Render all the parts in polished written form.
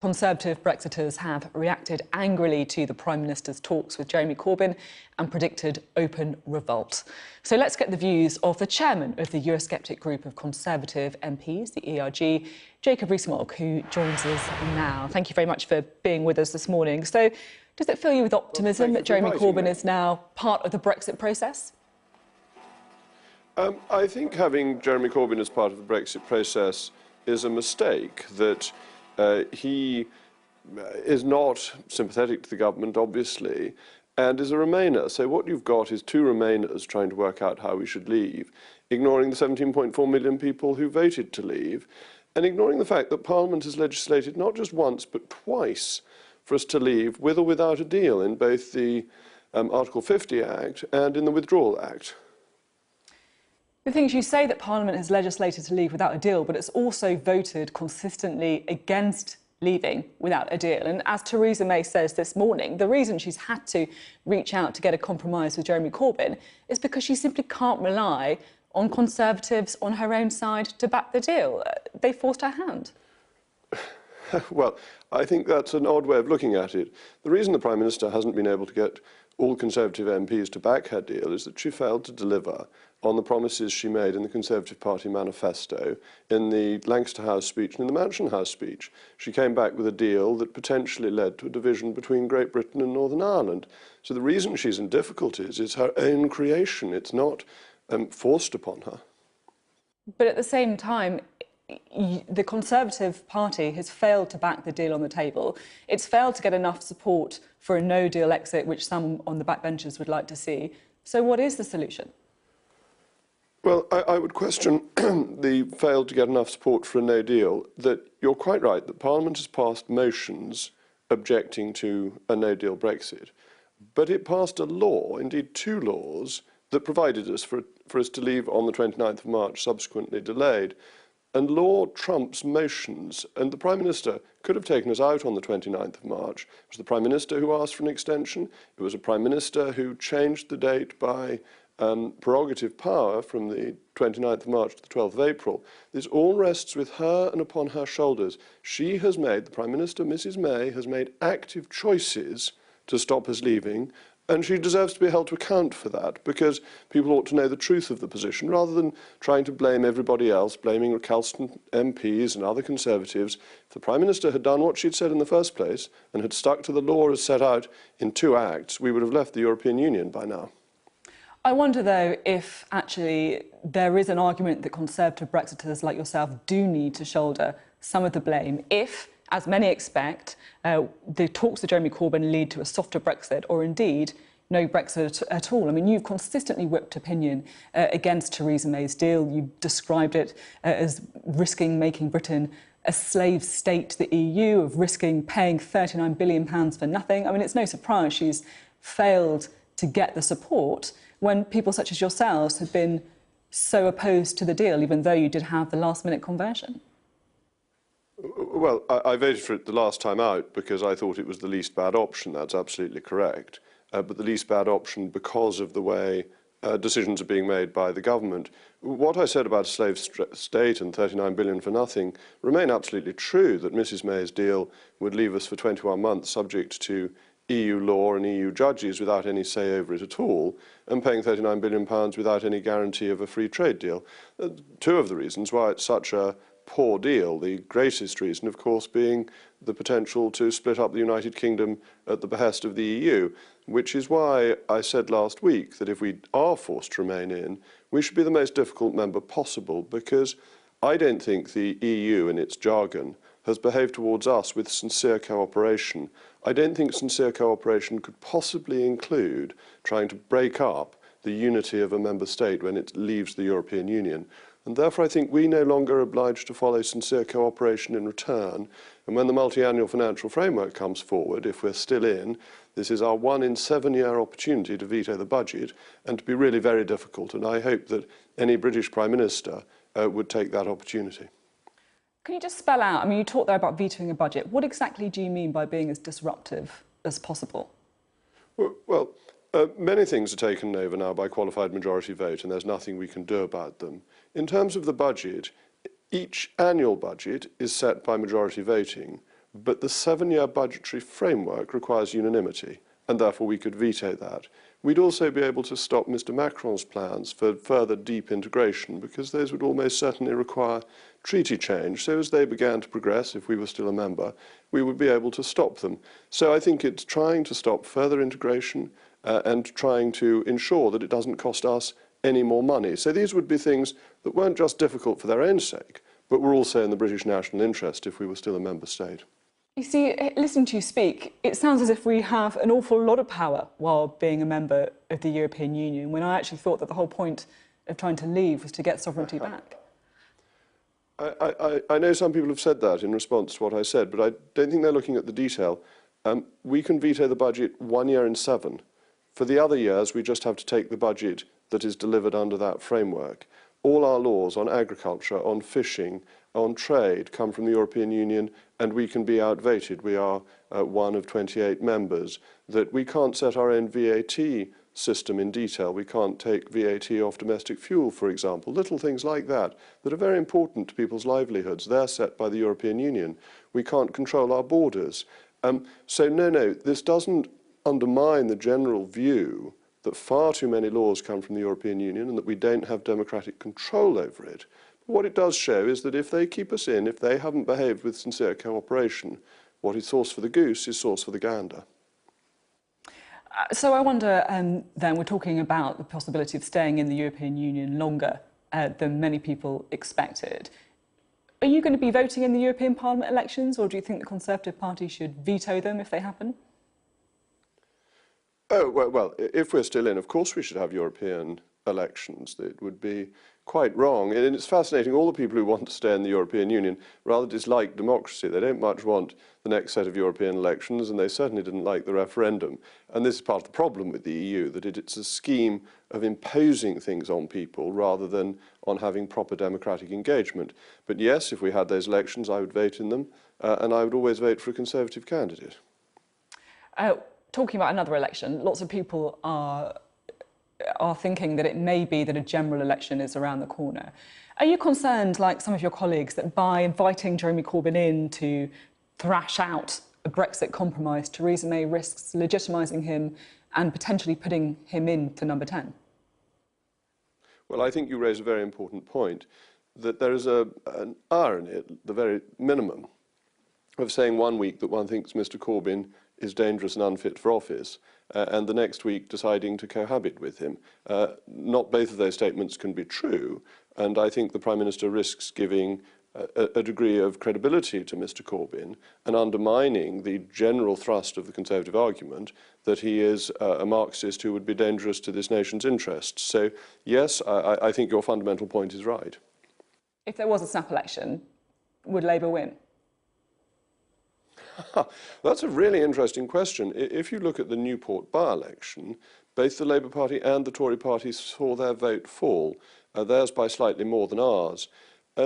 Conservative Brexiters have reacted angrily to the Prime Minister's talks with Jeremy Corbyn and predicted open revolt. So let's get the views of the chairman of the Eurosceptic group of Conservative MPs, the ERG, Jacob Rees-Mogg, who joins us now. Thank you very much for being with us this morning. So does it fill you with optimism that Jeremy Corbyn is now part of the Brexit process? I think having Jeremy Corbyn as part of the Brexit process is a mistake. That he is not sympathetic to the government, obviously, and is a Remainer. So what you've got is two Remainers trying to work out how we should leave, ignoring the 17.4 million people who voted to leave, and ignoring the fact that Parliament has legislated not just once but twice for us to leave with or without a deal in both the Article 50 Act and in the Withdrawal Act. The thing is, you say that Parliament has legislated to leave without a deal, but it's also voted consistently against leaving without a deal. And as Theresa May says this morning, the reason she's had to reach out to get a compromise with Jeremy Corbyn is because she simply can't rely on Conservatives on her own side to back the deal. They forced her hand. Well, I think that's an odd way of looking at it. The reason the Prime Minister hasn't been able to get all Conservative MPs to back her deal is that she failed to deliver on the promises she made in the Conservative Party manifesto, in the Lancaster House speech and in the Mansion House speech. She came back with a deal that potentially led to a division between Great Britain and Northern Ireland. So the reason she's in difficulties is her own creation. It's not forced upon her. But at the same time, the Conservative Party has failed to back the deal on the table. It's failed to get enough support for a no-deal exit, which some on the backbenchers would like to see. So what is the solution? Well, I would question the failed to get enough support for a no deal. That you're quite right that Parliament has passed motions objecting to a no deal Brexit, but it passed a law, indeed two laws, that provided us for us to leave on the 29th of March, subsequently delayed. And law trumps motions, and the Prime Minister could have taken us out on the 29th of March. It was the Prime Minister who asked for an extension. It was a Prime Minister who changed the date by prerogative power from the 29th of March to the 12th of April. This all rests with her and upon her shoulders. She has made, the Prime Minister, Mrs May, has made active choices to stop us leaving, and she deserves to be held to account for that, because people ought to know the truth of the position, rather than trying to blame everybody else, blaming recalcitrant MPs and other Conservatives. If the Prime Minister had done what she'd said in the first place and had stuck to the law as set out in two acts, we would have left the European Union by now. I wonder, though, if actually there is an argument that Conservative Brexiters like yourself do need to shoulder some of the blame if, as many expect, the talks with Jeremy Corbyn lead to a softer Brexit, or indeed no Brexit at all. I mean, you've consistently whipped opinion against Theresa May's deal. You described it as risking making Britain a slave state to the EU, of risking paying £39 billion for nothing. I mean, it's no surprise she's failed to get the support when people such as yourselves have been so opposed to the deal, even though you did have the last-minute conversion. Well, I voted for it the last time out because I thought it was the least bad option. That's absolutely correct. But the least bad option because of the way decisions are being made by the government. What I said about a slave state and 39 billion for nothing remain absolutely true, that Mrs May's deal would leave us for 21 months subject to EU law and EU judges without any say over it at all, and paying £39 billion without any guarantee of a free trade deal. Two of the reasons why it's such a poor deal, the greatest reason, of course, being the potential to split up the United Kingdom at the behest of the EU, which is why I said last week that if we are forced to remain in, we should be the most difficult member possible, because I don't think the EU in its jargon has behaved towards us with sincere cooperation. I don't think sincere cooperation could possibly include trying to break up the unity of a member state when it leaves the European Union. And therefore I think we no longer are obliged to follow sincere cooperation in return. And when the multi-annual financial framework comes forward, if we're still in, this is our 1 in 7 year opportunity to veto the budget, and to be really very difficult. And I hope that any British Prime Minister would take that opportunity. Can you just spell out, I mean, you talked there about vetoing a budget. What exactly do you mean by being as disruptive as possible? Well, many things are taken over now by qualified majority vote, and there's nothing we can do about them. In terms of the budget, each annual budget is set by majority voting, but the 7-year budgetary framework requires unanimity, and therefore we could veto that. We'd also be able to stop Mr. Macron's plans for further deep integration, because those would almost certainly require treaty change. So as they began to progress, if we were still a member, we would be able to stop them. So I think it's trying to stop further integration and trying to ensure that it doesn't cost us any more money. So these would be things that weren't just difficult for their own sake, but were also in the British national interest if we were still a member state. You see, listening to you speak, it sounds as if we have an awful lot of power while being a member of the European Union, when I actually thought that the whole point of trying to leave was to get sovereignty back. I know some people have said that in response to what I said, but I don't think they're looking at the detail. We can veto the budget 1 year in 7. For the other years, we just have to take the budget that is delivered under that framework. All our laws on agriculture, on fishing, on trade come from the European Union, and we can be outvoted. We are one of 28 members. That we can't set our own VAT system in detail. We can't take VAT off domestic fuel, for example. Little things like that that are very important to people's livelihoods. They're set by the European Union. We can't control our borders. So no, this doesn't undermine the general view that far too many laws come from the European Union and that we don't have democratic control over it. But what it does show is that if they keep us in, if they haven't behaved with sincere cooperation, what is sauce for the goose is sauce for the gander. So I wonder, then, we're talking about the possibility of staying in the European Union longer than many people expected. Are you going to be voting in the European Parliament elections, or do you think the Conservative Party should veto them if they happen? Oh, well, if we're still in, of course we should have European elections. It would be quite wrong. And it's fascinating, all the people who want to stay in the European Union rather dislike democracy. They don't much want the next set of European elections, and they certainly didn't like the referendum. And this is part of the problem with the EU, that it's a scheme of imposing things on people rather than on having proper democratic engagement. But yes, if we had those elections, I would vote in them, and I would always vote for a Conservative candidate. Talking about another election, lots of people are thinking that it may be that a general election is around the corner. Are you concerned, like some of your colleagues, that by inviting Jeremy Corbyn in to thrash out a Brexit compromise, Theresa May risks legitimising him and potentially putting him in to number 10? Well, I think you raise a very important point, that there is an irony at the very minimum of saying one week that one thinks Mr. Corbyn is dangerous and unfit for office, and the next week deciding to cohabit with him. Not both of those statements can be true, and I think the Prime Minister risks giving a degree of credibility to Mr. Corbyn and undermining the general thrust of the Conservative argument that he is a Marxist who would be dangerous to this nation's interests. So, yes, I think your fundamental point is right. If there was a snap election, would Labour win? That's a really interesting question. If you look at the Newport by-election, both the Labour Party and the Tory Party saw their vote fall, theirs by slightly more than ours.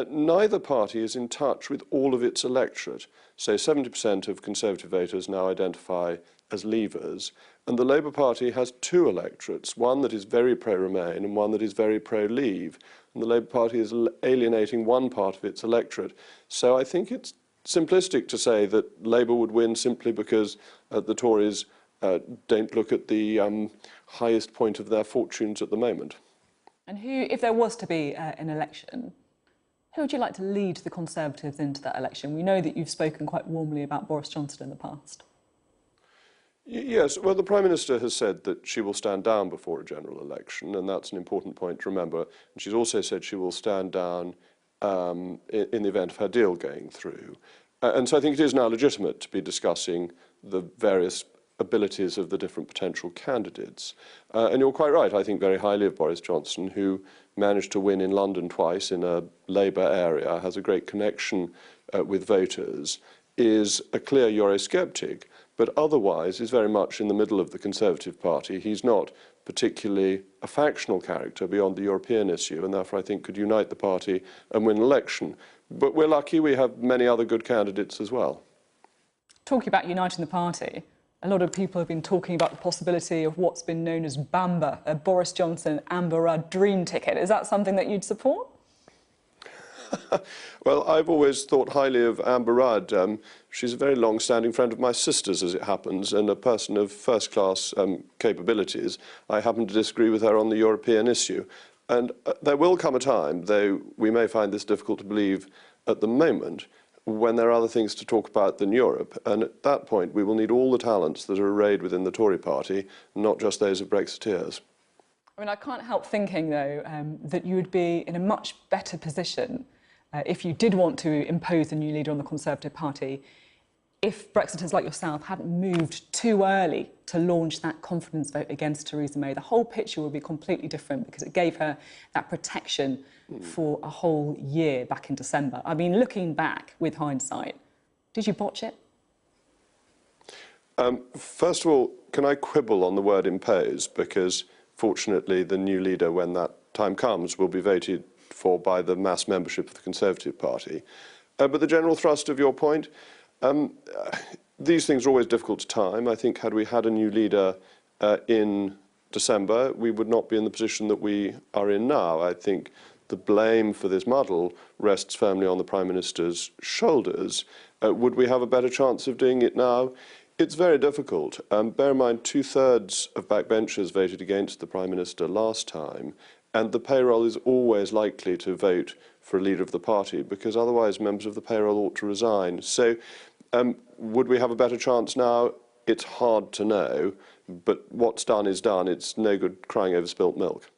Neither party is in touch with all of its electorate. So 70% of Conservative voters now identify as Leavers, and the Labour Party has 2 electorates, one that is very pro-Remain and one that is very pro-Leave, and the Labour Party is alienating one part of its electorate. So I think it's simplistic to say that Labour would win simply because the Tories don't look at the highest point of their fortunes at the moment. And who, if there was to be an election, who would you like to lead the Conservatives into that election? We know that you've spoken quite warmly about Boris Johnson in the past. Yes, well, the Prime Minister has said that she will stand down before a general election, and that's an important point to remember. And she's also said she will stand down in the event of her deal going through. And so I think it is now legitimate to be discussing the various abilities of the different potential candidates. And you're quite right, I think very highly of Boris Johnson, who managed to win in London twice in a Labour area, has a great connection with voters, is a clear Eurosceptic, but otherwise is very much in the middle of the Conservative Party. He's not particularly a factional character beyond the European issue, and therefore I think could unite the party and win an election. But we're lucky we have many other good candidates as well. Talking about uniting the party, a lot of people have been talking about the possibility of what's been known as BAMBA, a Boris Johnson Amber Rudd dream ticket. Is that something that you'd support? Well, I've always thought highly of Amber Rudd. She's a very long-standing friend of my sister's, as it happens, and a person of first-class capabilities. I happen to disagree with her on the European issue. And there will come a time, though we may find this difficult to believe at the moment, when there are other things to talk about than Europe. And at that point, we will need all the talents that are arrayed within the Tory party, not just those of Brexiteers. I mean, I can't help thinking, though, that you would be in a much better position if you did want to impose a new leader on the Conservative Party if Brexiters like yourself hadn't moved too early to launch that confidence vote against Theresa May. The whole picture would be completely different because it gave her that protection for a whole year back in December. I mean, looking back with hindsight, did you botch it? First of all, can I quibble on the word impose? Because fortunately, the new leader, when that time comes, will be voted for by the mass membership of the Conservative Party. But the general thrust of your point, these things are always difficult to time. I think had we had a new leader in December, we would not be in the position that we are in now. I think the blame for this muddle rests firmly on the Prime Minister's shoulders. Would we have a better chance of doing it now? It's very difficult. Bear in mind, 2/3 of backbenchers voted against the Prime Minister last time, and the payroll is always likely to vote for a leader of the party, because otherwise members of the payroll ought to resign. So would we have a better chance now? It's hard to know, but what's done is done. It's no good crying over spilt milk.